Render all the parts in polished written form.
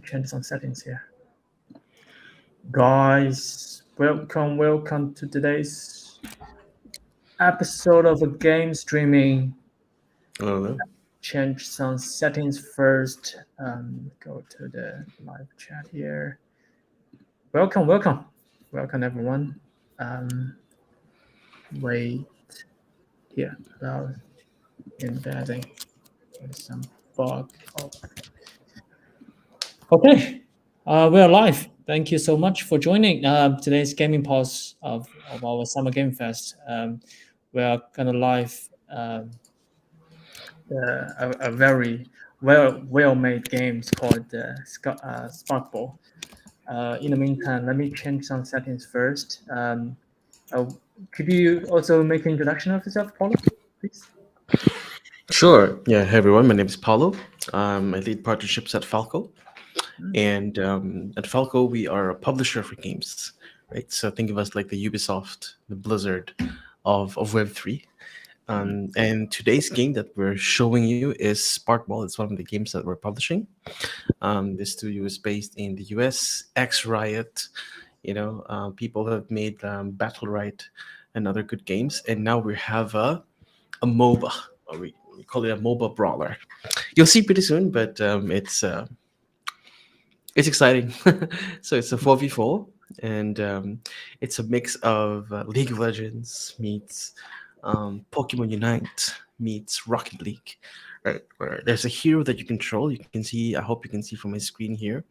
change some settings here. Guys, welcome to today's episode of a game streaming. Hello. Change some settings first. Go to the live chat here. Welcome everyone. Um, wait here. Allow embedding with some bug. Okay, we are live. Thank you so much for joining today's gaming pause of our Summer Game Fest. We are gonna live a very well made games called Sparkball. In the meantime, let me change some settings first. Could you also make an introduction of yourself, Paulo, please? Sure. Yeah. Hey everyone. My name is Paulo. I lead partnerships at Falco, and at Falco we are a publisher for games, right? So think of us like the Ubisoft, the Blizzard of Web3. And today's game that we're showing you is Sparkball. It's one of the games that we're publishing. This studio is based in the US. X Riot, people have made Battle Right and other good games, and now we have a MOBA. Or we call it a MOBA brawler. You'll see pretty soon, but it's exciting. So it's a 4v4, and it's a mix of League of Legends meets Pokemon Unite meets Rocket League. Right, where there's a hero that you control. You can see. I hope you can see from my screen here.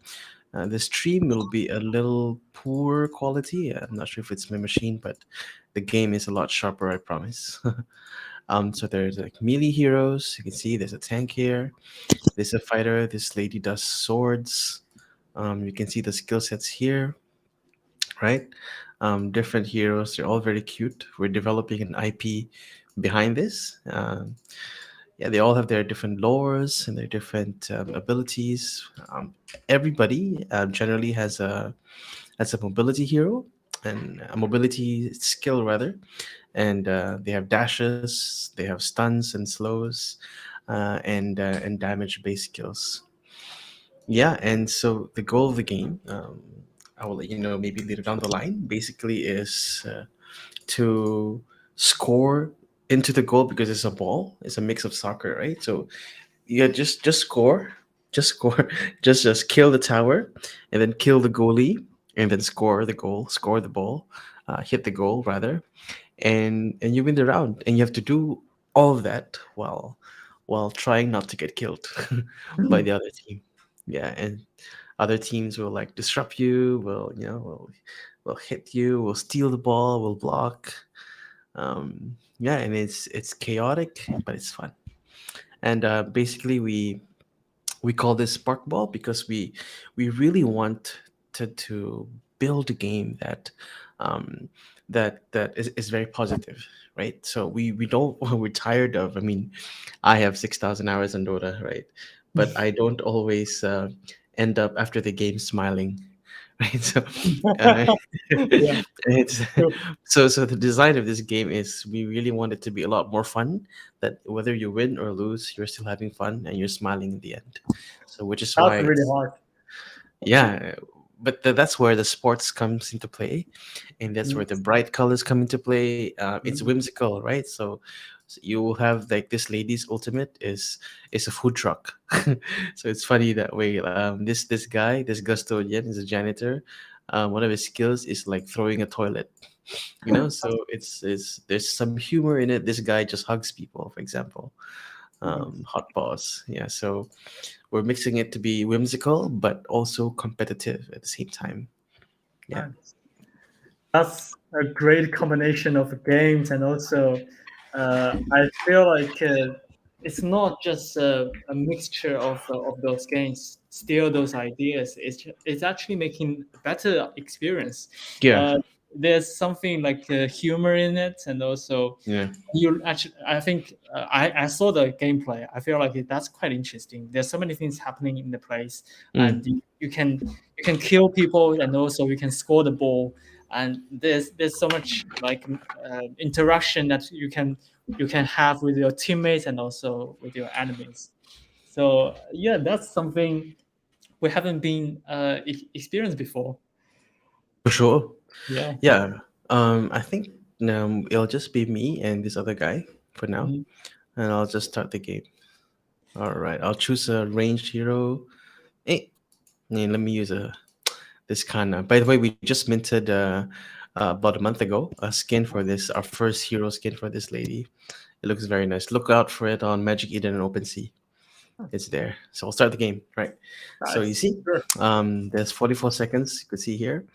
The stream will be a little poor quality. I'm not sure if it's my machine, but the game is a lot sharper, I promise. So there's like melee heroes. You can see there's a tank here. There's a fighter. This lady does swords. You can see the skill sets here, right? Different heroes. They're all very cute. We're developing an IP behind this. Yeah, they all have their different lores and their different abilities. Everybody generally has a mobility hero and a mobility skill rather, and they have dashes, they have stuns and slows, and damage based skills. Yeah, and so the goal of the game, I will let you know maybe later down the line. Basically, is to score into the goal because it's a ball. It's a mix of soccer, right? So yeah, just score, just score, just kill the tower, and then kill the goalie, and then score the goal, score the ball, hit the goal rather, and you win the round. And you have to do all of that while trying not to get killed by the other team. Yeah, and other teams will like disrupt you, will hit you, will steal the ball, will block. Yeah, and it's chaotic, but it's fun. And basically, we call this Sparkball because we really want to build a game um, that is very positive, right? So we don't we're tired of. I mean, I have 6,000 hours on Dota, right? But I don't always end up after the game smiling, right? So uh, Yeah, it's sure. so the design of this game is we really want it to be a lot more fun, that whether you win or lose you're still having fun and you're smiling in the end. So which is That's why really it's, hard. yeah, but that's where the sports comes into play, and that's where the bright colors come into play. It's whimsical, right? So you will have like this lady's ultimate is a food truck. So it's funny that way. This guy, this custodian, is a janitor. One of his skills is like throwing a toilet. So it's there's some humor in it. This guy just hugs people, for example. Hot boss, yeah. So we're mixing it to be whimsical but also competitive at the same time. Yeah. Nice. That's a great combination of games, and also I feel like it's not just a mixture of those games, steal those ideas. It's actually making a better experience. Yeah. Uh, there's something like humor in it, and also Yeah. you actually. I think I saw the gameplay. I feel like that's quite interesting. There's so many things happening in the place, and Mm. you can kill people, and also you can score the ball, and there's so much like interaction that you can have with your teammates and also with your enemies. So yeah, that's something we haven't been experienced before. For sure. Yeah. Yeah. I think it'll just be me and this other guy for now, Mhm. and I'll just start the game. All right. I'll choose a ranged hero. Hey, let me use a this kind of. By the way, we just minted about a month ago a skin for this, our first hero skin for this lady. It looks very nice. Look out for it on Magic Eden and OpenSea. It's there. So I'll start the game. Right. So you Nice. see, Sure. there's 44 seconds. You can see here.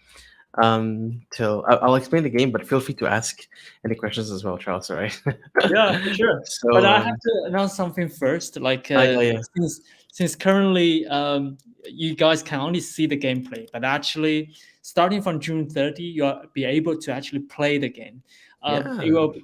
Till I'll explain the game, but feel free to ask any questions as well, Charles. All right. Yeah, for sure. But So I have to announce something first. Like yeah, since currently you guys can only see the gameplay, but actually starting from June 30, you'll be able to actually play the game. It yeah, will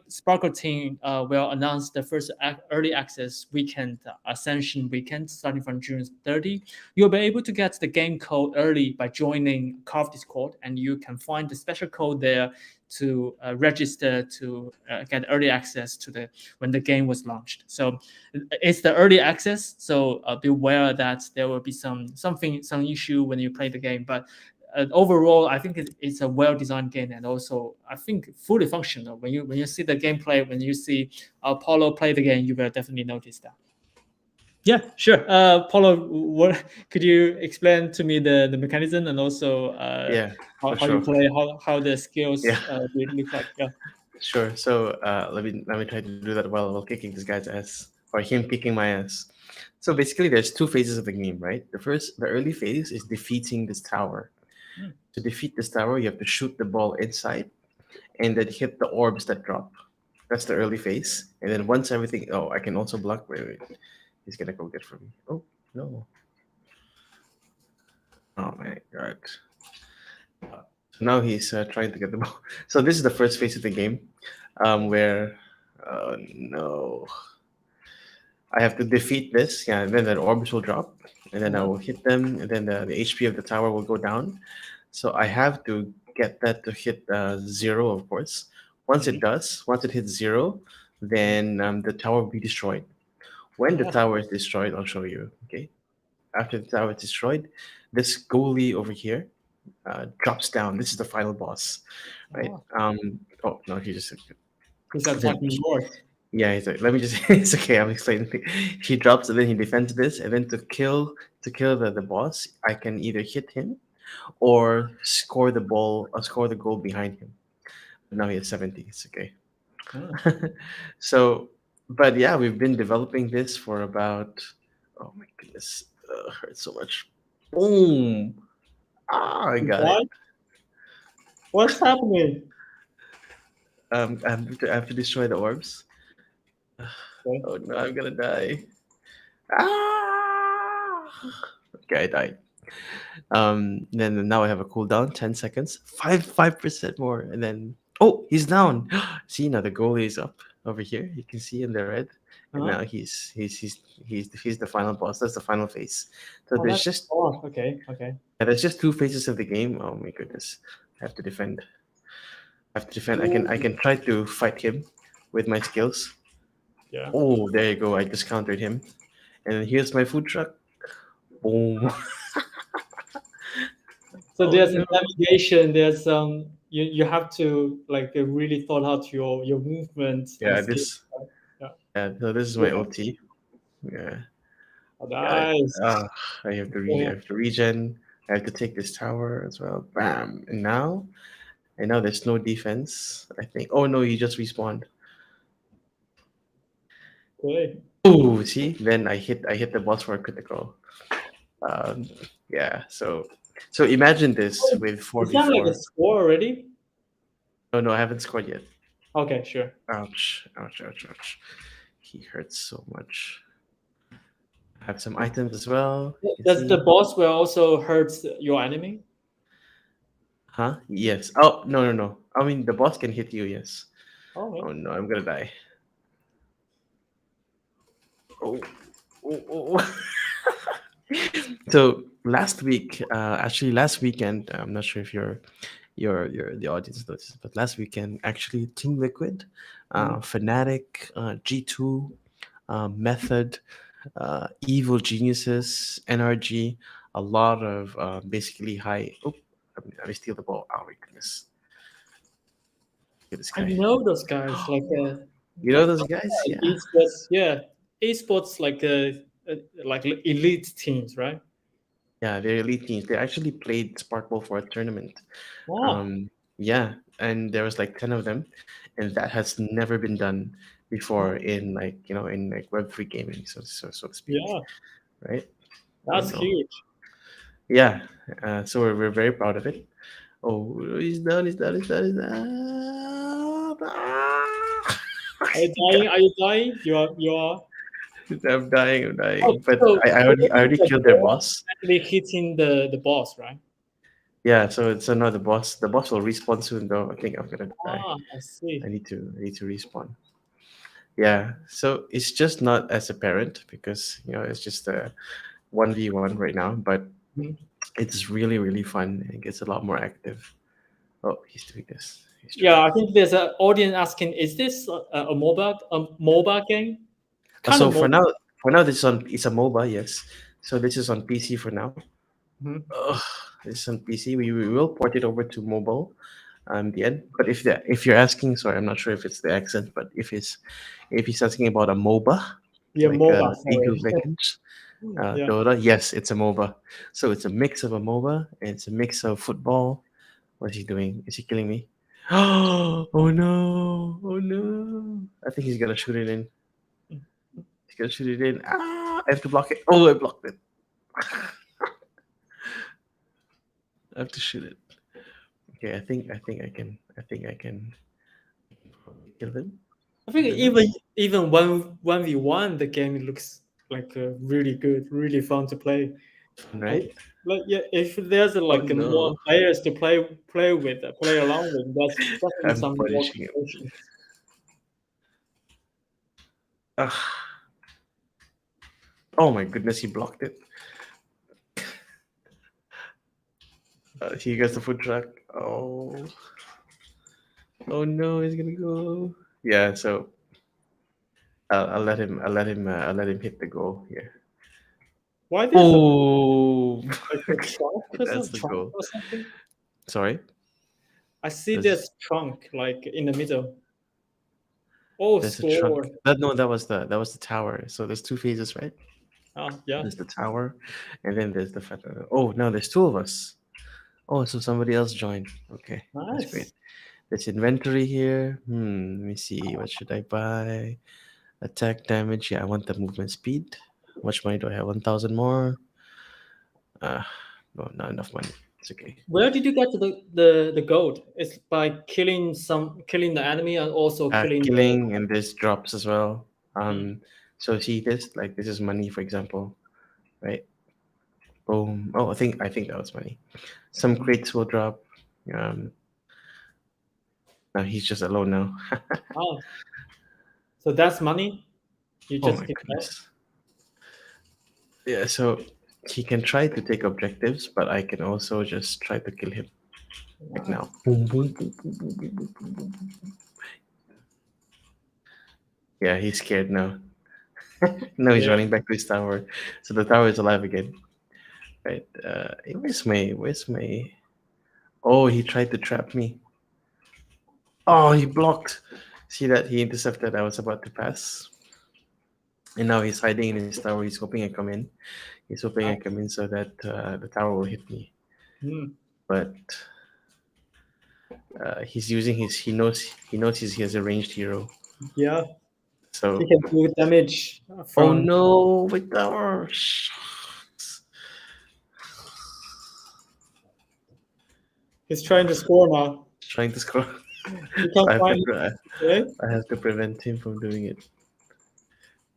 Sparkle team will announce the first early access weekend, Ascension weekend, starting from June 30. You'll be able to get the game code early by joining CARV Discord, and you can find the special code there to register to get early access to the when the game was launched. So it's the early access. So beware that there will be some issue when you play the game. But overall, I think it's a well-designed game, and also I think fully functional. When you see the gameplay, when you see Paulo play the game, you will definitely notice that. Yeah, sure. Paulo, what could you explain to me the mechanism and also yeah, for how you sure. play, how the Yeah, skills look like? Yeah. sure. So let me try to do that while kicking this guy's ass or him kicking my ass. So basically, there's two phases of the game, right? The early phase is defeating this tower. Mm. To defeat this tower, you have to shoot the ball inside and then hit the orbs that drop. That's the early phase. And then once everything, oh, I can also block. Wait, wait. He's gonna go get for me. Oh no! Oh my god! So now he's trying to get the ball. So this is the first phase of the game, where, oh no, I have to defeat this. Yeah, and then the orbs will drop, and then I Uh-huh. will hit them, and then the HP of the tower will go down. So I have to get that to hit zero, of course. Mhm. Once it hits zero, then the tower will be destroyed. When the Yeah. tower is destroyed, I'll show you. Okay. After the tower is destroyed, this goalie over here drops down. This is the final boss, right? Oh, Oh no, he just he's then attacking yours. yeah. He's like, let me just. It's okay. I'm explaining. He drops and then he defends this, and then to kill the boss, I can either hit him or score the ball or score the goal behind him. But now he has 70. It's okay. Mm. So, but yeah, we've been developing this for about. Oh my goodness, hurts so much. Boom! Ah, I got it. What? What's happening? I have to destroy the orbs. Okay. Oh no, I'm gonna die. Ah! Okay, I died. Then now I have a cooldown, 10 seconds, 5% more, and then oh, he's down. See now the goalie is up over here. You can see in the red, and Huh? now he's the final boss. That's the final phase. So Oh, there's that's just oh, okay, okay. yeah, there's just two phases of the game. Oh my goodness, I have to defend. I have to defend. I can try to fight him with my skills. Yeah. Oh, there you go. I just countered him, and then here's my food truck. Boom. So Oh there's a no. navigation. There's you have to like really thought out your movement and Yeah, skill. this. Yeah. Yeah, so this is my Yeah. OT. Yeah, Oh, got it. nice. I have to regen. I have to take this tower as well. Bam. And now there's no defense. I think. Oh no, he just respawned. Okay. Oh, see? Then I hit the boss for a critical. Um, yeah. So imagine this Oh, with four is v that like a four. score already? Oh no, I haven't scored yet. Okay, sure. Ouch! Ouch! Ouch! Ouch! He hurts so much. I have some items as well. You can Does the see. boss will also hurt your enemy? Huh? Yes. Oh no no no. I mean the boss can hit you. Yes. Oh, okay. Oh no, I'm gonna die. Oh, oh, oh. So last week, actually last weekend, I'm not sure if your the audience noticed, but last weekend actually Team Liquid, Mm. Fnatic, G2, Method. evil geniuses, NRG, a lot of basically high. Oh, I steal the ball. Oh my goodness! Look at this I guy. know those guys You know like those guys? Yeah, esports. Yeah, esports like elite teams, right? yeah. They're elite teams. They actually played Sparkball for a tournament. Oh, Um, yeah, and there was like 10 of them, and that has never been done before oh, in like in like Web3 gaming, so to speak, yeah, right? Oh that's no, huge. yeah. So we're very proud of it. Oh, he's down, he's down, he's down, he's down. Ah! Are you dying? Are you dying? You are. I'm dying, I'm Oh, dying. But so I already the killed their ball boss. actually hitting the boss, right? Yeah, so no, the boss will respawn soon though. I think I'm gonna die. Ah, I see. I need to respawn. Yeah, so it's just not as apparent because it's just a 1v1 right now, but Mhm. it's really really fun. It gets a lot more active. Oh, he's doing this. He's Yeah, trying. I think there's an audience asking, is this a mobile game? Kind of So mobile. for now, this is on it's a MOBA, yes. So this is on PC for now. Mhm. Ugh, this is on PC. We will port it over to mobile the end. But if you're asking, sorry, I'm not sure if it's the accent, but if he's asking about a MOBA, Yeah, like mobile. League Sorry. of Legends, Yeah. Dota, yes, it's a MOBA. So it's a mix of a MOBA and it's a mix of football. What is he doing? Is he killing me? Oh no! Oh no! I think he's gonna shoot it in. He's gonna shoot it in. Ah! I have to block it. Oh, I blocked it. I have to shoot it. Okay, I think I can kill him. I think Good enough. even one v one, the game looks like really good, really fun to play. I, Right? like yeah, if there's Oh more no! players to play with, play along with, that's definitely I'm some more punishing him. competitions. Ah! Oh my goodness, he blocked it. He gets the food truck. Oh! Oh no! He's gonna go. Yeah. So I'll let him. I'll let him. I'll let him hit the goal here. Why there's Oh! a trunk or That's something? the Trunk goal. or something? Sorry. I see There's there's trunk like in the middle. Oh, there's a trunk. score. That no, that was the tower. So there's two phases, right? Ah, yeah. There's the tower, and then there's the oh no, there's two of us. Oh, so somebody else joined. Okay, that's great. Nice. There's inventory here. Let me see. What should I buy? Attack damage. Yeah, I want the movement speed. How much money do I have? 1,000 more. Uh, no, not enough money. It's okay. Where did you get to the gold? It's by killing the enemy and also killing the. Killing and there's drops as well. Hmm. So see this? Like this is money, for example, right? Boom. Oh, I think that was money. Some crates will drop. Um, Now he's just alone now. Oh, so that's money. You Oh just my get that. goodness. Yeah, so he can try to take objectives, but I can also just try to kill him. Like now. Nice. Boom, boom, boom, boom, boom, boom, boom, boom, boom, boom. Yeah, he's scared now. Now he's Yeah. running back to his tower. So the tower is alive again. Right. Where's my Oh, he tried to trap me. Oh, he blocked. See that he intercepted. I was about to pass. And now he's hiding in his tower. He's hoping I come in. He's hoping I come in so that the tower will hit me. Hmm. But he's using his. He knows he has a ranged hero. Yeah. He So can do damage oh from. no, my tower. Shucks. He's trying to score now. Trying to score. You So can't find it. I have to prevent him from doing it.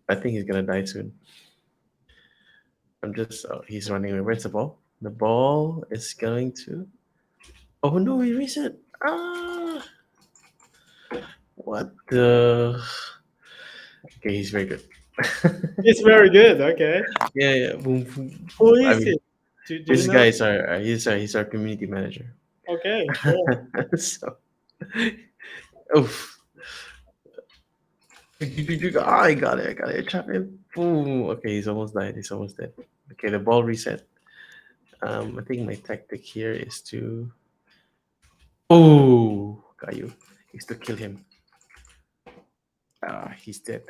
I think he's gonna die soon. I'm just. Oh, he's running away. Where's the ball? The ball is going to. Oh no, he reset. Ah, what the? Okay, he's very good. It's very good. Okay. Yeah, yeah. Boom, boom. Who I is mean, it? Do you this know? guy is our community manager. Okay, sure. So, oof. Ah, I got it. I got it. Trap him. Boom. Okay, he's almost died. He's almost dead. Okay, the ball reset. I think my tactic here is to. Oh, got you. Is to kill him. Ah, he's dead.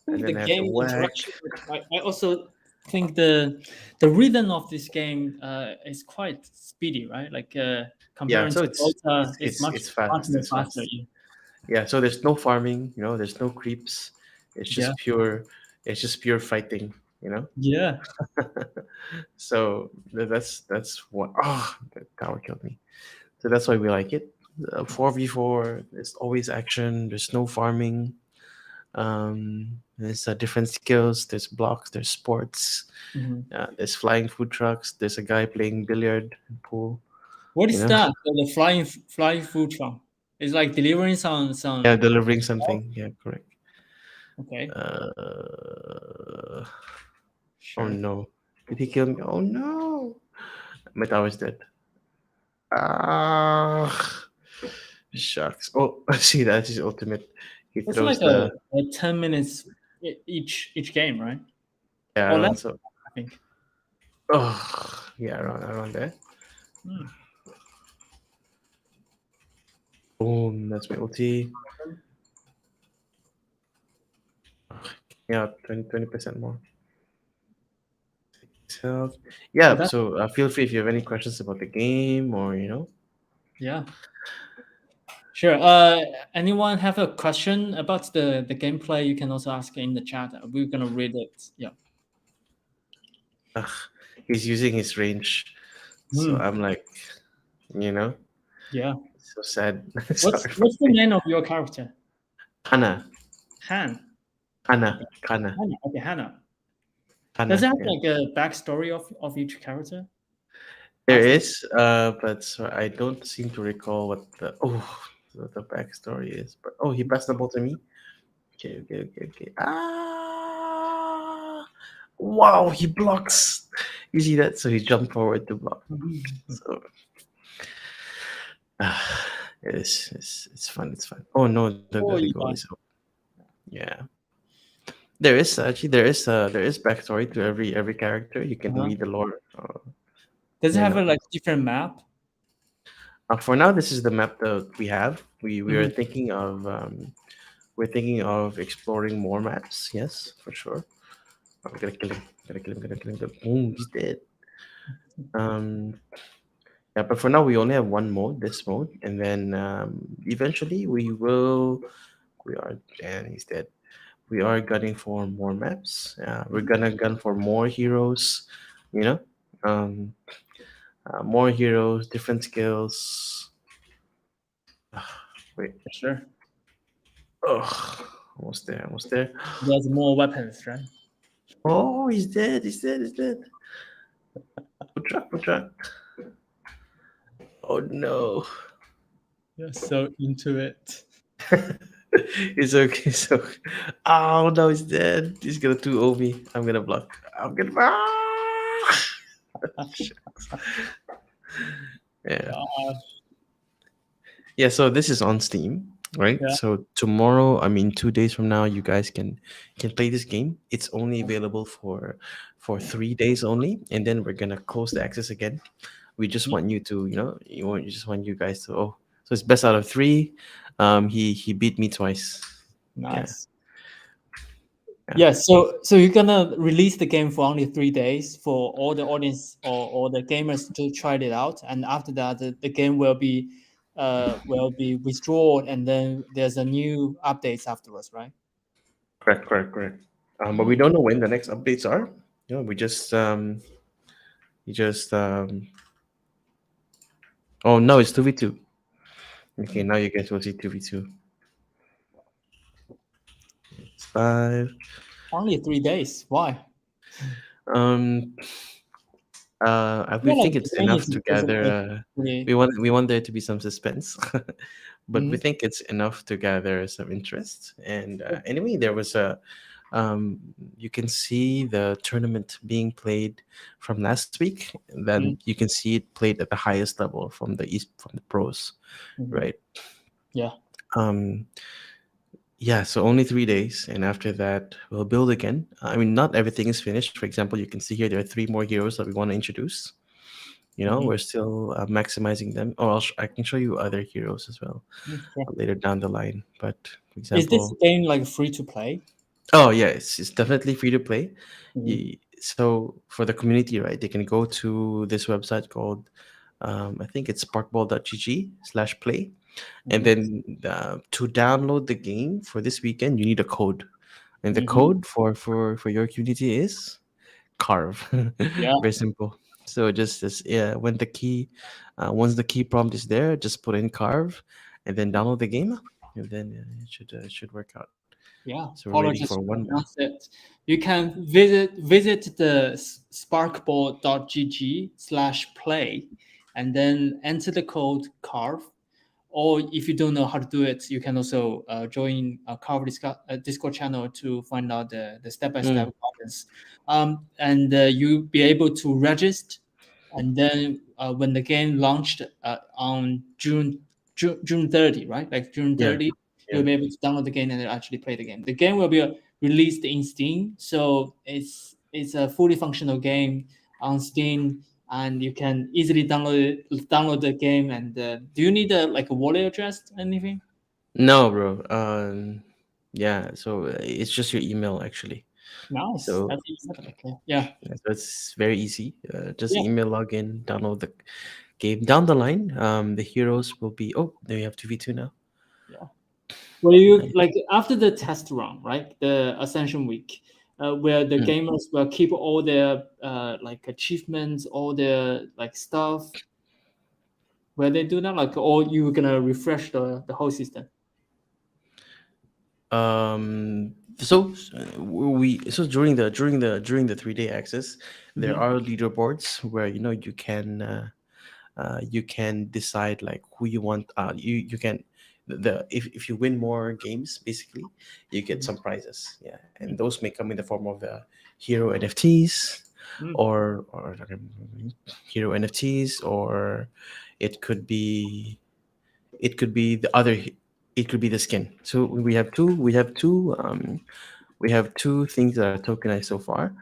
I And think the then I have to game whack. interaction. I also think the rhythm of this game is quite speedy, right? Like Yeah, comparing so to it's Dota, it's it's it's much it's much fast. more It's faster. fast. Yeah, so there's no farming. There's no creeps. It's Yeah, just pure. It's just pure fighting. You know. yeah. So that's what. Ah, the tower killed me. So that's why we like it. 4v4. There's always action. There's no farming. There's different skills. There's blocks. There's sports. Mhm. There's flying food trucks. There's a guy playing billiard and pool. What You is know, that? The flying food truck. It's like delivering yeah, some. delivering Oh, something. Yeah, correct. okay, Uh, oh sure. no, did he kill me? Oh no, my tower's dead. Ah, shucks. Oh, see, that's his ultimate. He It's like throws the. 10 minutes each game, right? Yeah, Or less, around so. I think. Oh, yeah, around there. Hmm. Boom, that's my ulti. Yeah, 20% more. So, Oh, yeah, that so feel free if you have any questions about the game or, yeah. Sure. Anyone have a question about the gameplay? You can also ask in the chat. We're gonna read it. Yeah. ugh, he's using his range. So Hmm. I'm like, you know, Yeah. so sad. What's Sorry for what's the me. name of your character? Hana, Han. Hana, Okay. Kana, Hannah. Okay, Hannah. Does it Hana, have yeah. like a backstory of each character? There How's the is, but so I don't seem to recall what the backstory is. But oh, he passed the ball to me. Okay, okay, okay, okay. Ah! Wow, he blocks. You see that? So he jumped forward to block. So it's fun. It's fun. Oh no, the Oh, goal is yeah. out. Yeah, there is backstory to every character. You can Uh-huh. read the lore. Does it You have know. a like different map? For now, this is the map that we have. We are Mhm. thinking of we're thinking of exploring more maps. Yes, for sure. I'm gonna kill him. Gonna kill him. Gonna kill him. Boom, he's dead. Um, yeah, but for now we only have one mode, this mode, and then eventually we will. We are, and he's dead. We are gunning for more maps. We're gonna gun for more heroes. You know, um, more heroes, different skills. Wait. Sure. Oh, almost there. Almost there. There's more weapons, right? Oh, he's dead. He's dead. He's dead. Good truck. Good truck. Oh no. You're so into it. It's okay. So, oh no, he's dead. He's gonna 2-0 me. I'm gonna block. I'm gonna. Ah! Yeah. Gosh. Yeah. So this is on Steam, right? Yeah. So tomorrow, I mean, 2 days from now, you guys can play this game. It's only available for 3 days only, and then we're gonna close the access again. We just Mhm. want you to, you just want you guys to. Oh, so it's best out of three. He beat me twice. Yeah. Nice. Yeah. Yeah, so you're gonna release the game for only 3 days for all the audience or the gamers to try it out, and after that, the game will be withdrawn, and then there's a new updates afterwards, right? Correct, correct, correct. But we Mm, don't know when the next updates are. We just. Oh no, it's 2v2. Okay, now you guys will see 2v2. It's five. only 3 days. Why? Um. We Yeah, like think the it's game enough to doesn't gather. make really. We want there to be some suspense, but we Mhm. think it's enough to gather some interest. And anyway, there was a. You can see the tournament being played from last week. Then Mhm. you can see it played at the highest level from the pros, Mhm. right? Yeah. Um, Yeah, so only 3 days, and after that we'll build again. I mean, not everything is finished. For example, you can see here there are three more heroes that we want to introduce. You know, Mm-hmm. we're still maximizing them. Oh, I can show you other heroes as well Sure. later down the line. But for Is this example, game like free to play? oh yeah, it's definitely free to play. Mm-hmm. So for the community, right, they can go to this website called I think it's sparkball.gg/play, and Mm-hmm. then to download the game for this weekend, you need a code, and the Mm-hmm. code for your community is CARV. Yeah. Very simple. So just as yeah, once the key prompt is there, just put in CARV, and then download the game, and then it should work out. Yeah, So we're waiting Paula for just one more. announced it. You can visit the sparkball.gg/play and then enter the code CARV. Or if you don't know how to do it, you can also join a CARV Discord channel to find out the step-by-step Mm, guidance. And you'll be able to register. And then when the game launched on June 30, right? Like June yeah, 30, you'll yeah. be able to download the game and actually play the game. The game will be released in Steam, so it's a fully functional game on Steam, and you can easily download the game. And do you need like a wallet address or anything? No, bro. Yeah. So it's just your email actually. Nice, So that's easy setup. Okay, yeah, yeah, so it's very easy. Just yeah, email login, download the game. Down the line, the heroes will be. Oh, there you have 2v2 now. yeah. Well, you Nice. like after the test run, right? The Ascension Week, where the Mm. gamers will keep all their like achievements, all their like stuff. Where they do that, like, or you gonna refresh the whole system. So during the 3 day access, there Mm-hmm. are leaderboards where you can decide like who you want. You can if you win more games, basically, you get some prizes. Yeah, and those may come in the form of the hero NFTs, Mm-hmm. or hero NFTs, or it could be it could be the other. It could be the skin. So we have two. We have two things that are tokenized so far.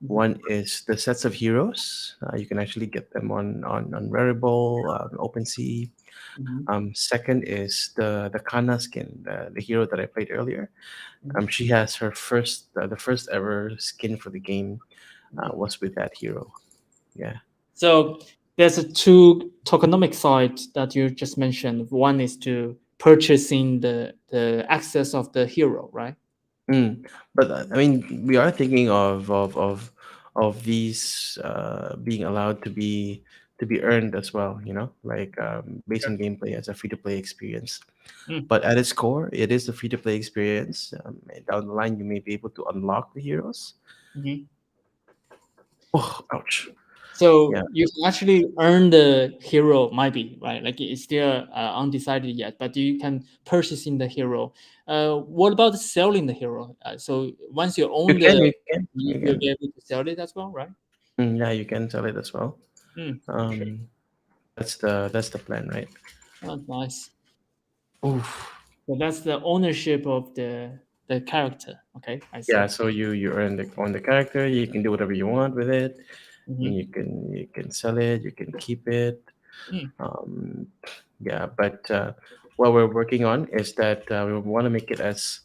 One is the sets of heroes. You can actually get them on Rarible, OpenSea. Mm-hmm. Second is the Kana skin, the hero that I played earlier. She has the first ever skin for the game was with that hero. Yeah. So there's a two tokenomic side that you just mentioned. One is to purchasing the access of the hero, right? Mm. But I mean, we are thinking of these being allowed to be earned as well. Like based on gameplay as a free to play experience. Mm-hmm. But at its core, it is a free to play experience. And down the line, you may be able to unlock the heroes. Oh, ouch! So Yeah. you can actually earn the hero, might be right. Like it's still undecided yet, but you can purchasing the hero. What about selling the hero? So once you You own can, the, you can, you you'll can. be able to sell it as well, right? Yeah, you can sell it as well. Okay, Um, that's the plan, right? oh, nice. Oof. So that's the ownership of the character. Okay, I Yeah, see. so you on the character. You can do whatever you want with it. And Mm-hmm. you can sell it. You can keep it. Mm, Um, yeah, but what we're working on is that we want to make it as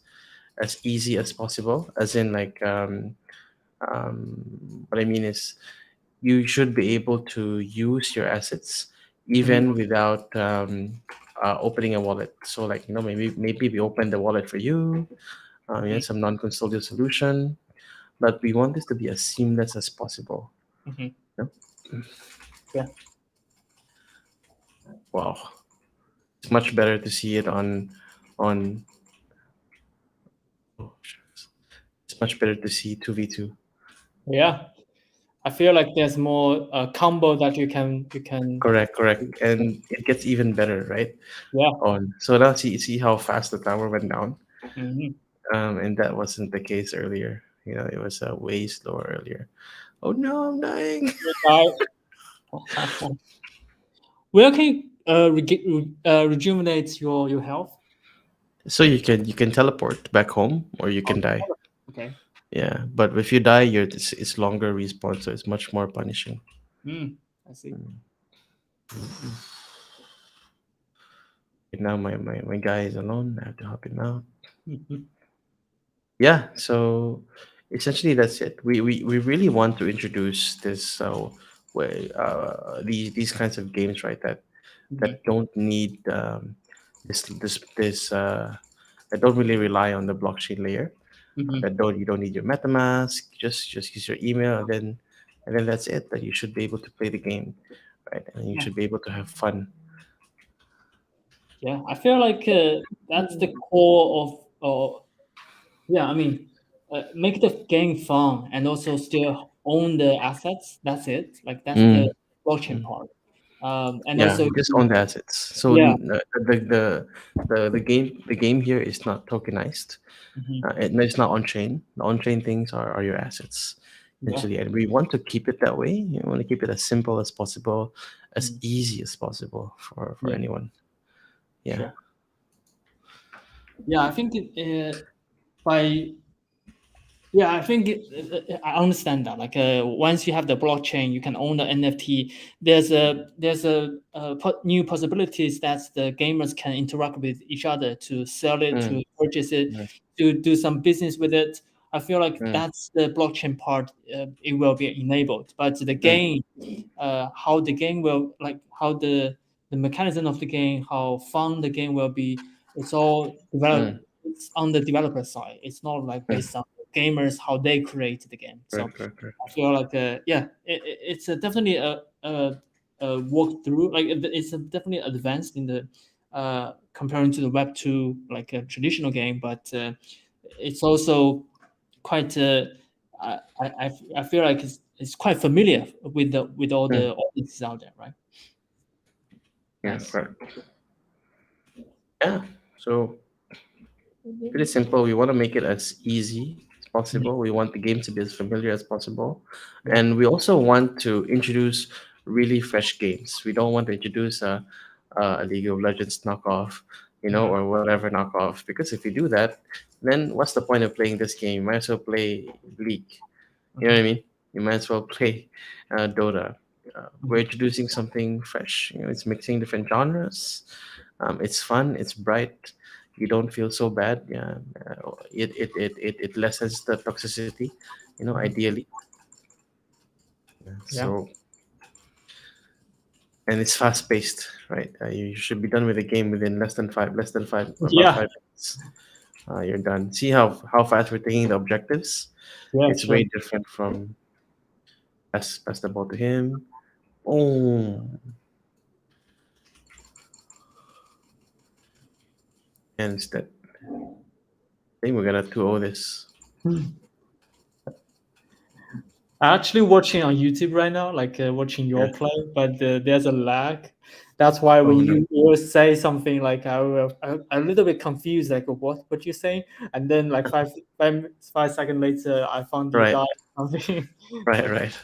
easy as possible. As in, like, what I mean is, you should be able to use your assets mhm, even without opening a wallet. So, like, maybe we open the wallet for you. mhm, Some non-custodial solution, but we want this to be as seamless as possible. mhm. You know? Yeah, Wow, it's much better to see it on. Oh, shucks. It's much better to see 2v2. yeah. I feel like there's more combo that you can. Correct, correct, and it gets even better, right? Yeah. On so now see how fast the tower went down, Mm-hmm. and that wasn't the case earlier. It was way slower earlier. Oh no, I'm dying. Where can you rejuvenate your health? So you can teleport back home or you can die. Okay. Yeah, but if you die, it's longer respawn, so it's much more punishing. I see. Right now, my guy is alone. I have to help him out. Yeah, so essentially that's it. We really want to introduce this way these kinds of games, right? That don't need this that don't really rely on the blockchain layer. Mhm. That don't You don't need your MetaMask. Just use your email, and then that's it. That you should be able to play the game, right? And you Yeah. should be able to have fun. Yeah. I feel like that's the core of yeah. I mean, make the game fun and also still own the assets. That's it. Like that's the Mm, blockchain mm. part. And Yeah, also, just own the assets. So yeah. the game here is not tokenized. Mhm. No, it's not on chain. The on chain things are your assets, Yeah. essentially, and we want to keep it that way. You want to keep it as simple as possible, as Mm. easy as possible for Yeah. anyone. Yeah. Sure. Yeah. I think by Yeah, I think I understand that. Like, once you have the blockchain, you can own the NFT. There's new possibilities that the gamers can interact with each other to sell it, Mm, to purchase it, mm, to do some business with it. I feel like mm, that's the blockchain part. It will be enabled, but the mm, game, how the game will like how the mechanism of the game, how fun the game will be. It's all mm, developed. It's on the developer side. It's not like mm. based on gamers how they create the game. So Correct, correct, correct. I feel like it's definitely a walkthrough. Like it's definitely advanced in the comparing to the Web 2 like a traditional game, but it's also quite. I feel like it's quite familiar with all Mm, the audiences out there, right? yeah, Nice. correct. Yeah. So pretty simple. We want to make it as easy as Mhm. possible. We want the game to be as familiar as possible. Yeah. And we also want to introduce really fresh games. We don't want to introduce a League of Legends knockoff, Yeah. or whatever knockoff. Because if you do that, then what's the point of playing this game? You might as well play League. You know what I Mhm. mean? You might as well play Dota. We're Mhm. introducing something fresh. It's mixing different genres. It's fun. It's bright. You don't feel so bad. Yeah, it lessens the toxicity. Mhm. Ideally. Yeah. So, and it's fast paced, right? You should be done with the game within less than five, about Yeah. 5 minutes. You're done. See how fast we're taking the objectives. Yeah. It's Sure. very different from pass the ball to him. Oh, and instead, I think we're gonna 2-0 this. I'm actually watching on YouTube right now, like watching Yeah. your play, but there's a lag. That's why when Oh no. you say something like I'm a little bit confused, like what you saying, and then like 5 seconds later, I found you Right. died or something. Right. Right.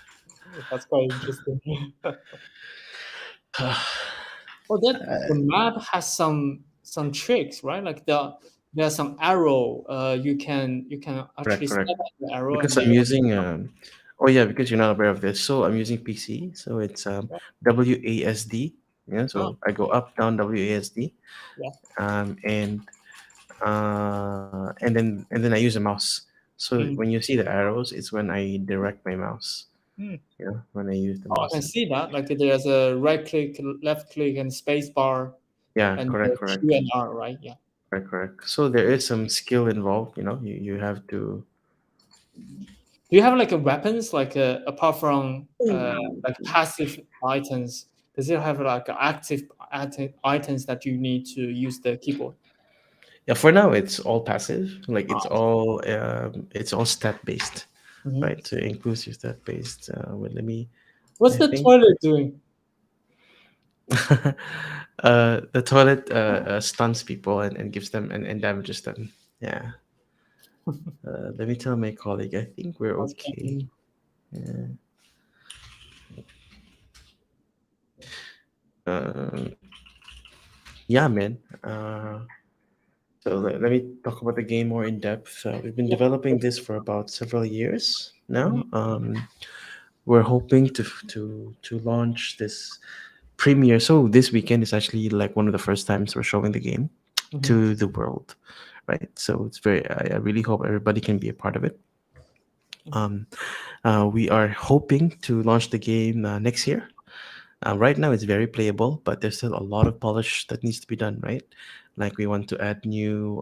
That's quite interesting. Oh, that the map has some tricks, right? Like there's some arrow. You can actually Correct. step Correct. on the arrow Because and then I'm using oh yeah, because you're not aware of this. So I'm using PC. So it's WASD. Yeah. oh So I go up down WASD. yeah. And then I use a mouse. So Mm, when you see the arrows, it's when I direct my mouse. mm. When I use the Oh, I mouse. can see that. Like there's a right click, left click, and space bar, Yeah. and Correct. Q Correct. and R, right? Yeah. Correct. Correct. So there is some skill involved. You have to. Do you have like a weapons like apart from like passive items? Does it have like active items that you need to use the keyboard? Yeah, for now it's all passive. Like Ah, it's all stat based, mhm. right? So inclusive stat based. Wait, let me. What's I the think toilet doing? the toilet stuns people and gives them and damages them. Yeah. Let me tell my colleague. I think we're Okay. okay. Yeah. Um, yeah, man. So let me talk about the game more in depth. We've been Yeah. developing this for about several years now. Mhm, We're hoping to launch this premiere. So this weekend is actually like one of the first times we're showing the game mhm, to the world, right? So it's very. I really hope everybody can be a part of it. Um, we are hoping to launch the game next year. Right now, it's very playable, but there's still a lot of polish that needs to be done, right? Like we want to add new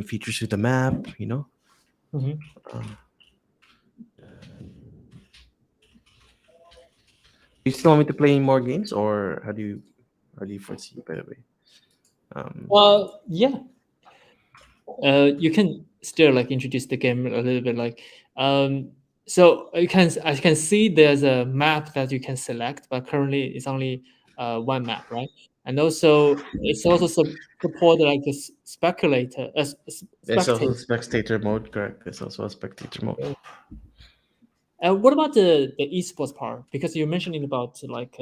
features to the map. mhm. You still want me to play more games, or how do you foresee? By the way, Yeah. You can still like introduce the game a little bit, like, um, so I can see there's a map that you can select, but currently it's only one map, right? And also it's also support like a speculator, there's also spectator. spectator mode. Correct. There's also a spectator mode. What about the esports part? Because you're mentioning about like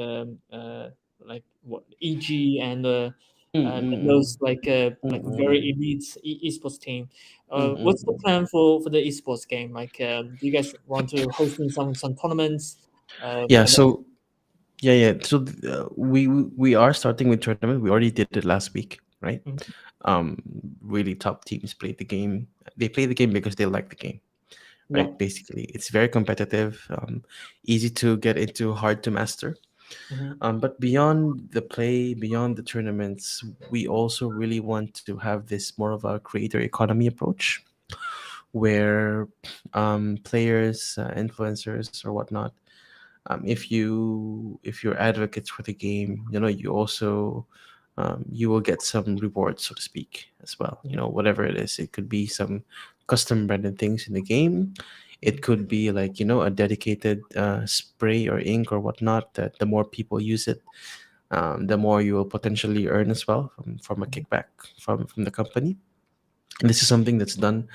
what EG and those Mm-mm-mm. like very Mm-mm. elite esports team. What's the Mm-mm. plan for the esports game? Like, do you guys want to hosting some tournaments? Yeah. And So yeah. So we are starting with tournament. We already did it last week, right? Mhm, Um, Really top teams played the game. They play the game because they like the game, yeah. right? Basically, it's very competitive, easy to get into, hard to master. Hmm. But beyond the play, beyond the tournaments, we also really want to have this more of a creator economy approach, where players, influencers, or whatnot, if you're advocates for the game, you also you will get some rewards, so to speak, as well. Whatever it is, it could be some custom branded things in the game. It could be like a dedicated spray or ink or whatnot, that the more people use it, the more you will potentially earn as well from a kickback from the company. And this is something that's done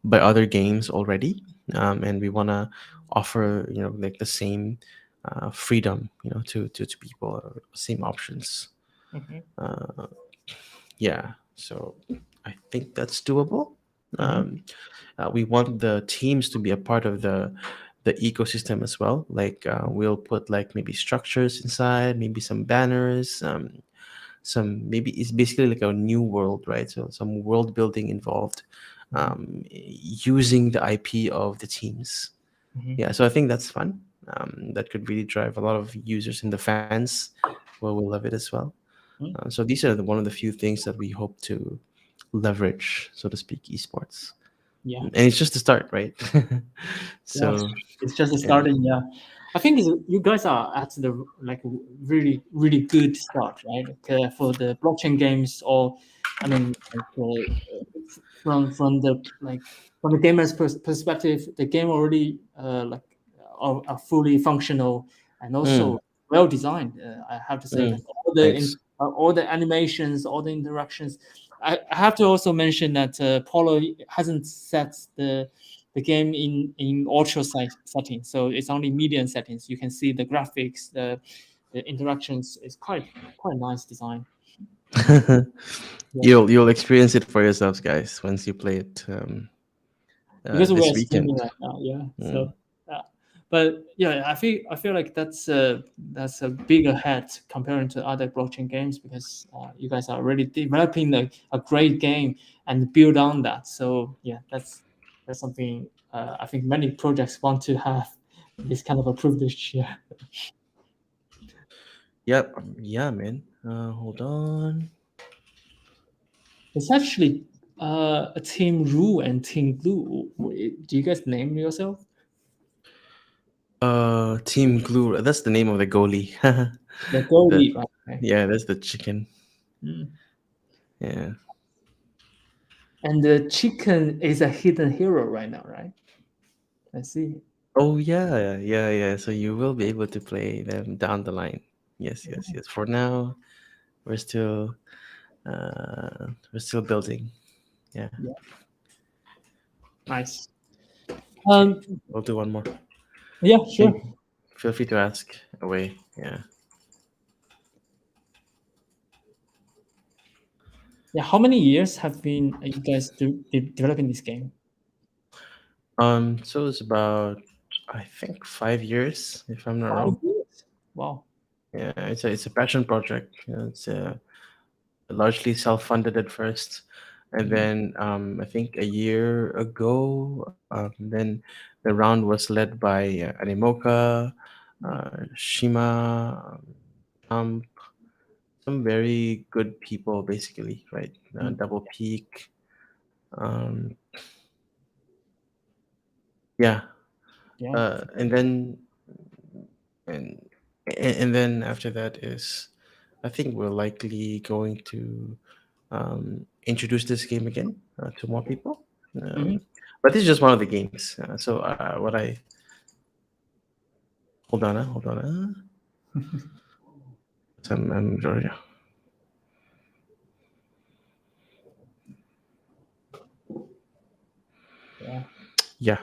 by other games already, and we want to offer like the same freedom to people, same options. Hmm. Yeah, so I think that's doable. Hmm. um, we want the teams to be a part of the ecosystem as well. Like we'll put like maybe structures inside, maybe some banners, some, maybe it's basically like a new world, right? So some world building involved, Hmm. using the IP of the teams. Hmm. Yeah, so I think that's fun. That could really drive a lot of users, and the fans will love it as well. So these are one of the few things that we hope to leverage, so to speak, esports. Yeah. And it's just the start, right? Yeah, So it's just yeah. starting. Yeah, I think you guys are at the like really really good start, right? Like, for the blockchain games, or I mean, like, from the like from the gamer's perspective, the game already like are fully functional and Mm, also well designed. I have to say, like mm, thanks. all the animations, all the interactions. I have to also mention that Polo hasn't set the game in ultra settings, so it's only medium settings. You can see the graphics, the interactions is quite nice design. Yeah, You'll experience it for yourselves, guys, once you play it because we this are streaming weekend. right now. Yeah, Mm. so but yeah, I feel like that's a big ahead comparing to other blockchain games, because you guys are already developing a great game and build on that. So yeah, that's something I think many projects want to have this kind of a privilege. Yeah. Yep. Yeah, man. Hold on. It's actually a Team Rue and Team Glue. Do you guys name yourself? Team Glue. That's the name of the goalie. The the goalie, right? Okay. Yeah, that's the chicken. Mm. Yeah. And the chicken is a hidden hero right now, right? I see. Oh yeah, yeah. So you will be able to play them down the line. Yes, yes, yes. For now, we're still building. Yeah. Yeah, nice. Okay. Um, We'll do one more. yeah, Hey, sure. feel free to ask away. Yeah. Yeah, how many years have been you guys developing this game? So it's about, I think, 5 years, if I'm not Five wrong. years. Wow. Yeah, it's a passion project. It's largely self-funded at first, and Mhm. then I think a year ago, then the round was led by Animoca, Shima, um, some very good people, basically, right? Mhm. Double Peak, um, yeah, Yeah. and then and and then after that is, I think we're likely going to introduce this game again to more people. Hmm. But this is just one of the games. So what I hold on, hold on. Sorry. Yeah. Yeah,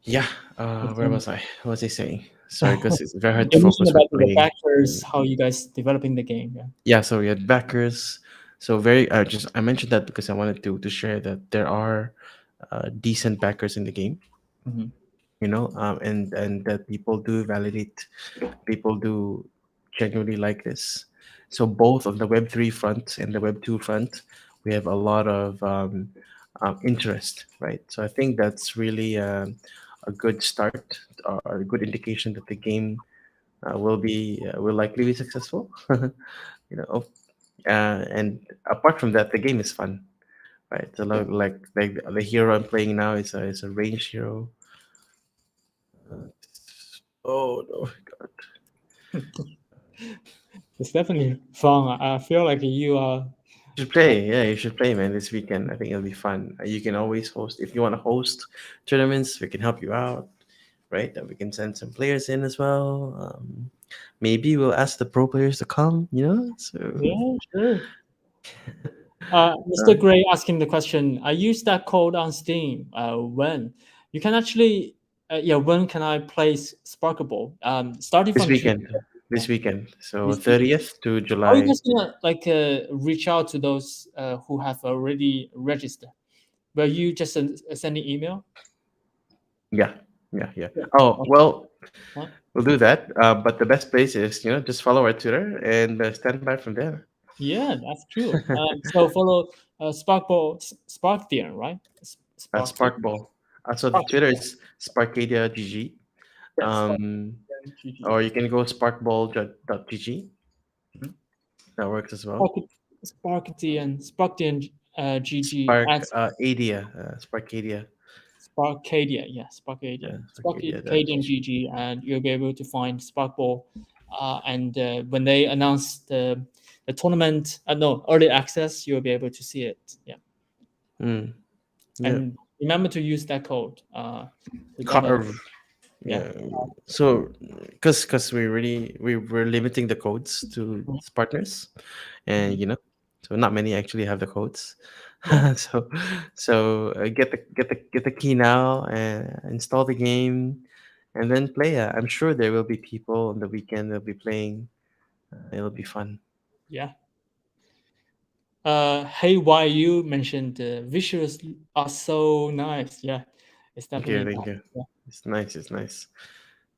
yeah. Where Excellent. was I? What was I saying? Sorry, because it's very hard to You mentioned focus with about the playing. backers, how you guys developing the game. Yeah. Yeah, so we had backers. So very, just I mentioned that because I wanted to share that there are decent backers in the game. Hmm. And that people do validate, people do genuinely like this. So both on the Web3 front and the Web2 front, we have a lot of interest, right? So I think that's really a good start, or a good indication that the game will likely be successful. you know, and apart from that, the game is fun, right? So like the hero I'm playing now is a range hero. Oh no. It's definitely fun. I feel like you are. You should play, yeah, you should play, man, this weekend. I think it'll be fun. You can always host, if you want to host tournaments, we can help you out, right? That we can send some players in as well. Maybe we'll ask the pro players to come, So, Yeah, sure. uh, Mr. Gray asking the question. I use that code on Steam. When you can actually, yeah, when can I play Sparkball? Starting this from June. weekend, Yeah, this weekend, so this week. 30th to How are you July. guys gonna like reach out to those who have already registered? Will you just send an email? Yeah, yeah, yeah. Yeah. Oh, Okay. well, Huh? we'll do that. But the best place is, just follow our Twitter and stand by from there. Yeah, that's true. So follow Sparkball, Sparkdian, right? Sparkdian. Sparkball. So the Spark. Twitter is Sparkadia GG. Yeah, Um, Sparkdian GG. or you can go sparkball.gg. Mhm. That works as well. Spark, Sparkdian GG Spark at Adia, Sparkadia, Sparkadia. Yeah, Sparkadia. yeah, Sparkadian Sparkadia.gg. GG, and you'll be able to find Sparkball. And when they announce the tournament, no, early access, you'll be able to see it. Yeah. Mm, yeah, And remember to use that code to get that. CARV. Yeah. Yeah. So, because we're limiting the codes to partners, and Mhm. so not many actually have the codes. Yeah. so get the key now and install the game, and then play it. I'm sure there will be people on the weekend that'll be playing. It'll be fun. Yeah. Hey, why you mentioned the visuals are so nice. Yeah, it's Thank you, definitely thank that. you. Yeah. It's nice, it's nice.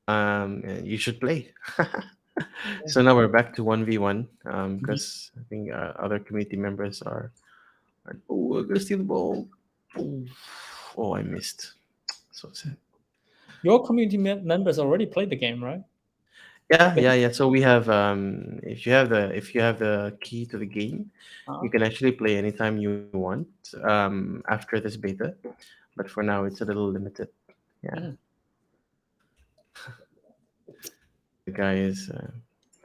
And you should play. Yeah. So now we're back to 1v1, Mhm. because I think other community members oh, I'm gonna steal the ball. Oh, oh, I missed. So sad. Your community members already played the game, right? Yeah, They- yeah, yeah. So we have, if you have the key to the game, you uh, can actually play anytime you want after this beta. But for now, it's a little limited. Yeah, mm, the guy is.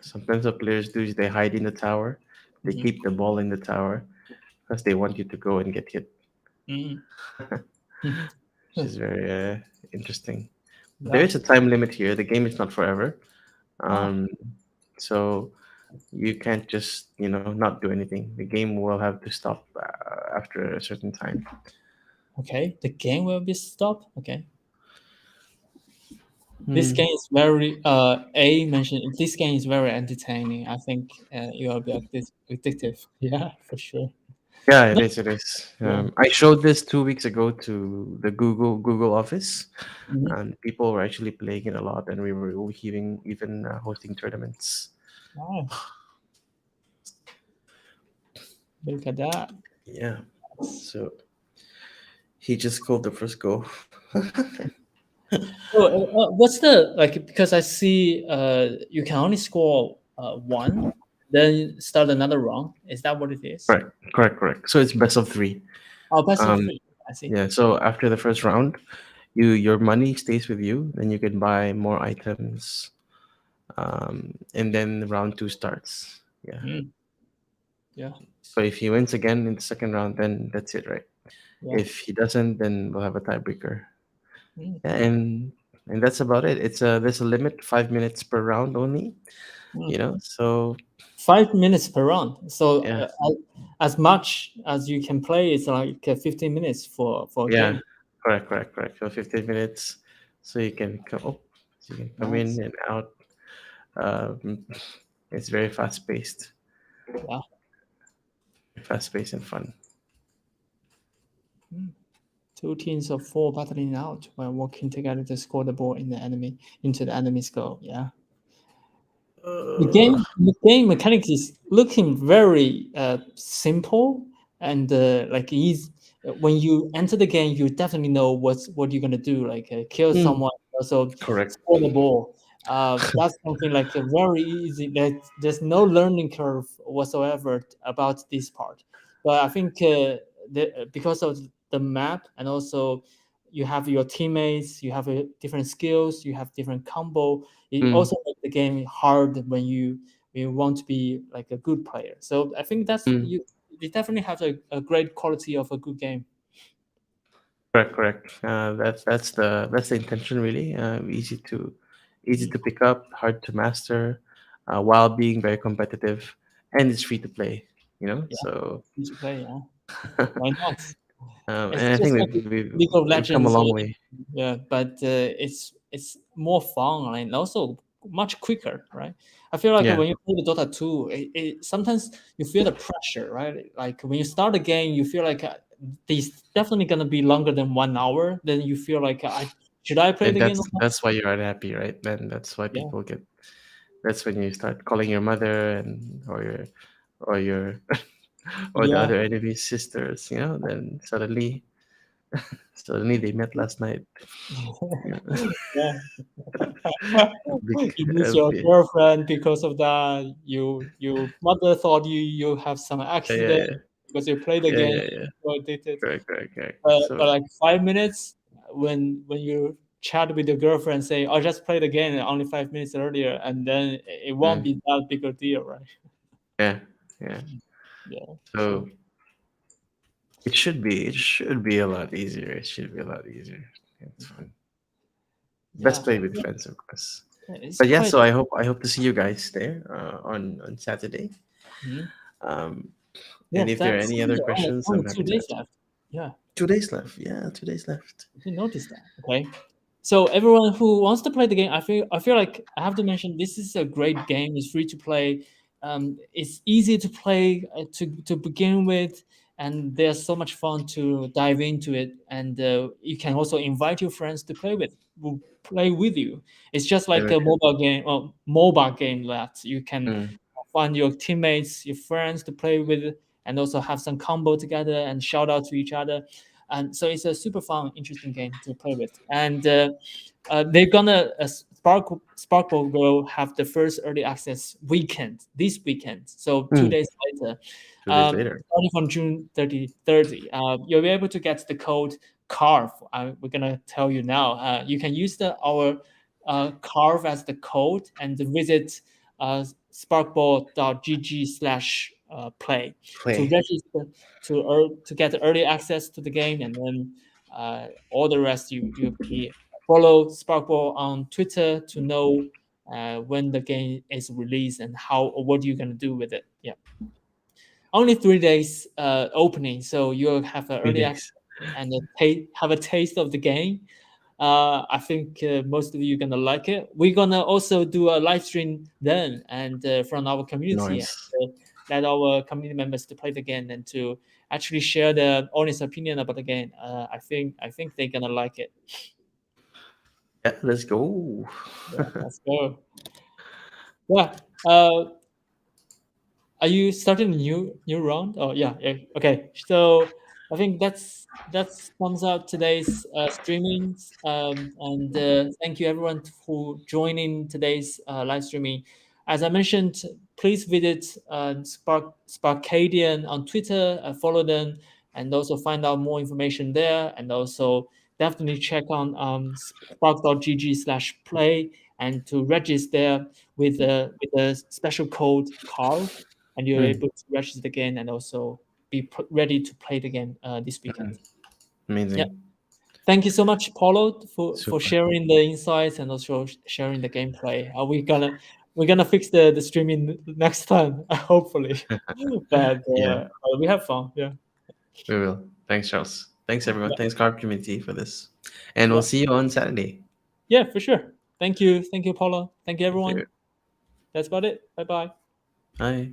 Sometimes what players do is they hide in the tower. They mhm, keep the ball in the tower because they want you to go and get hit, mm, which is very interesting. There yeah. is a time limit here. The game is not forever. Ah, Um, so you can't just not do anything. The game will have to stop after a certain time. okay. The game will be stopped. Okay. This Hmm. game is very A mentioned. This game is very entertaining. I think it will be addictive. Yeah, for sure. Yeah, it No, is. It is. yeah. I showed this 2 weeks ago to the Google office, Mhm. and people were actually playing it a lot, and we were even hosting tournaments. Wow, look at that. Yeah. So he just scored the first goal. So, what's the like? Because I see you can only score one, then start another round. Is that what it is? Correct. Correct. Correct. So it's best of three. Oh, best of Um. three. I see. Yeah. So after the first round, your money stays with you. Then you can buy more items. And then round two starts. Yeah. Mm, yeah, So if he wins again in the second round, then that's it, right? yeah. If he doesn't, then we'll have a tiebreaker. Mm, Yeah, and that's about it. There's a limit, 5 minutes per round only. mm. So 5 minutes per round. So yeah, as much as you can play is like 15 minutes for a yeah, game. correct, correct, correct. So 15 minutes, so you can come, so you can come in Nice. and out. Um, it's very Yeah. fast paced and fun. Mm. Two teams of four battling out while working together to score the ball into the enemy's goal. Yeah. Uh, The game mechanics is looking very simple and like easy. When you enter the game, you definitely know what you're gonna do, like kill mm, someone, also correct. score the ball. That's something like very easy. That there's no learning curve whatsoever about this part. But I think because of the map and also you have your teammates, you have different skills, you have different combo. It Mm, also makes the game hard when you want to be like a good player. So I think mm, you definitely have a great quality of a good game. correct, correct. That's the intention, really. Easy Mm, to pick up, hard to master, while being very competitive, and it's free to play. yeah, So free to play. Yeah, why not? and It's I think just like League of we've come a Legends, long way. yeah, but it's more fun and also much quicker, right? I feel like Yeah, when you play the Dota 2, sometimes you feel the pressure, right? Like when you start a game, you feel like this definitely gonna be longer than 1 hour. Then you feel like I should I play and the game or not? that's why you're unhappy, right? Then that's why Yeah, people get. That's when you start calling your mother or your or the yeah, other enemy's sisters. Then suddenly they met last night. Yeah. yeah. Bec- You lose uh, your be- girlfriend because of that. Your mother thought you have some yeah, yeah, accident yeah, because you played the yeah, game. yeah, yeah. So addicted. Correct, correct, correct. But So like 5 minutes when you chat with your girlfriend, say, "I just played the game only 5 minutes earlier," and then it won't mm, be that big a deal, right? yeah, yeah. Yeah. So So it should be a lot easier. It should be a lot easier. It's fun. yeah, Best played with friends, of course. it's But yeah, quite. so I hope to see you guys there on Saturday. Mhm. Um, Yeah, and if there are that's any other only, questions, only I'm two happy to days answer. left. Yeah. 2 days left. Yeah, 2 days left. You notice that. Okay. So everyone who wants to play the game, I feel like I have to mention this is a great game. It's free to play. It's easy to play to begin with, and there's so much fun to dive into it. And you can also invite your friends to who play with you. It's just like Yeah, a mobile game that you can mm, find your teammates, your friends to play with, and also have some combo together and shout out to each other. And so it's a super fun, interesting game to play with. And they're gonna Sparkball will have the first early access weekend this weekend. So two mm. days later, 2 days later. starting from June 30, you'll be able to get the code CARV. We're gonna tell you now. You can use our CARV as the code and visit sparkball.gg/play to Play. register to get early access to the game, and then all the rest you be follow Sparkball on Twitter to know when the game is released and how or what you're gonna do with it. Yeah, only 3 days opening, so you'll have an three early access days. and have a taste of the game. I think most of you gonna like it. We're gonna also do a live stream then, and from our community, and Nice. let our community members to play the game and to actually share their honest opinion about the game. I think they're gonna like it. Yeah, let's go. Yeah, let's go. Yeah. Are you starting a new round? Oh yeah, yeah. Okay. So I think that sums up today's streamings. And thank you everyone for joining today's live streaming. As I mentioned, please visit Sparkadian on Twitter, follow them, and also find out more information there. And also definitely check on spark.gg/play and to register with a special code CARV, and you're Mm, able to register again and also be ready to play the game this weekend. Yeah. amazing. Thank you so much, Paulo, for Super. sharing the insights and also sharing the gameplay. We're gonna fix the streaming next time, hopefully. But Yeah, we have fun. Yeah. we will. Thanks, Charles. Thanks, everyone. Yeah. Thanks, CARV community, for this. And we'll Yeah. see you on Saturday. Yeah, for sure. Thank you. Thank you, Paulo. Thank you, Thank you. everyone. That's about it. Bye bye. Bye.